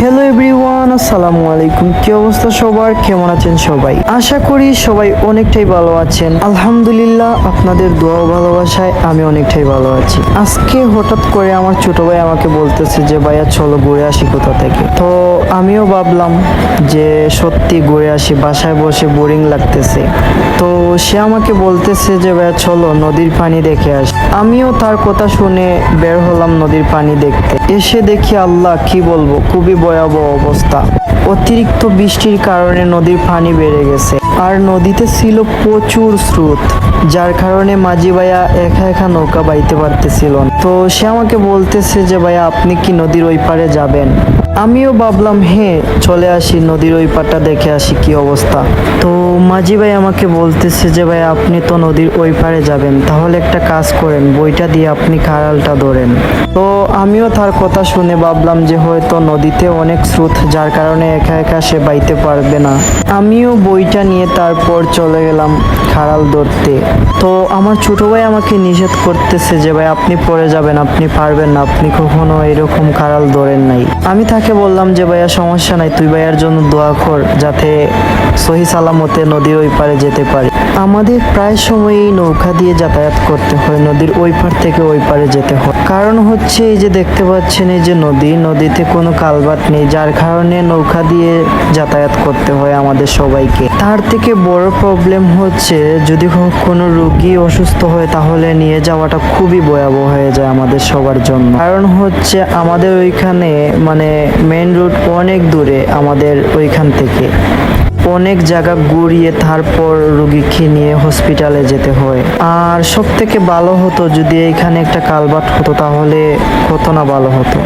Hello everyone, আসসালামু আলাইকুম। কি অবস্থা সবার? কেমন আছেন সবাই? আশা করি সবাই অনেকটাই ভালো আছেন। আলহামদুলিল্লাহ, আপনাদের দোয়া ও ভালোবাসায় আমি অনেকটাই ভালো আছি। আজকে হঠাৎ করে আমার ছোট ভাই আমাকে বলতেছে যে ভাইয়া চলো ঘুরে আসি কোথা থেকে। তো আমিও ভাবলাম যে সত্যি ঘুরে আসি, বাসায় বসে বোরিং লাগতেছে। তো সে আমাকে বলতেছে যে ভাইয়া চলো নদীর পানি দেখে আসি। আমিও তার কথা শুনে বের হলাম নদীর পানি দেখতে। এসে দেখি আল্লাহ কি বলবো, খুবই ভয়াবহ অবস্থা। অতিরিক্ত বৃষ্টির কারণে নদীর পানি বেড়ে গেছে আর নদীতে ছিল প্রচুর স্রোত, যার কারণে মাঝি ভাইয়া একা একা নৌকা বাইতে পারতেছিল না। তো সে আমাকে বলতেছে যে ভাইয়া আপনি কি নদীর ওই পারে যাবেন? আমিও ভাবলাম হ্যাঁ চলে আসি, নদীর ওই পারটা দেখে আসি কি অবস্থা। তো মাঝি ভাই আমাকে বলতেছে যে ভাই আপনি তো নদীর ওই পারে যাবেন, তাহলে একটা কাজ করেন, বইটা দিয়ে আপনি খাড়ালটা ধরেন। তো আমিও তার কথা শুনে ভাবলাম যে হয়তো নদীতে অনেক স্রোত, যার কারণে একা একা সে বাইতে পারবে না। আমিও বইটা নিয়ে তারপর চলে গেলাম খাড়াল ধরতে। তো আমার ছোট ভাই আমাকে নিষেধ করতেছে যে ভাই আপনি পড়ে যাবেন, আপনি পারবেন না, আপনি কখনো এরকম খাড়াল ধরেন নাই। আমি তাকে বললাম যে ভাইয়া সমস্যা নাই, তুই ভাইয়ার জন্য দোয়া কর যাতে সহি সালামতে নদীর ওই পারে যেতে পারে। আমাদের প্রায় সময়ই নৌকা দিয়ে যাতায়াত করতে হয়, নদীর ওই পার থেকে ওই পারে যেতে হয়। কারণ হচ্ছে এই যে দেখতে পাচ্ছেন এই যে নদীতে কোনো কালভার্ট নেই, যার কারণে নৌকা দিয়ে যাতায়াত করতে হয় আমাদের সবাইকে। তার থেকে বড় প্রবলেম হচ্ছে যদি কোনো রোগী অসুস্থ হয় তাহলে নিয়ে যাওয়াটা খুবই ভয়াবহ হয়ে যায় আমাদের সবার জন্য। কারণ হচ্ছে আমাদের ওইখানে মানে মেইন রোড অনেক দূরে, আমাদের ওইখান থেকে অনেক জায়গা ঘুরিয়ে তারপর রোগীকে নিয়ে হসপিটালে যেতে হয়। আর সব থেকে ভালো হতো যদি এইখানে একটা কালভার্ট হতো, তাহলে কত না ভালো হতো।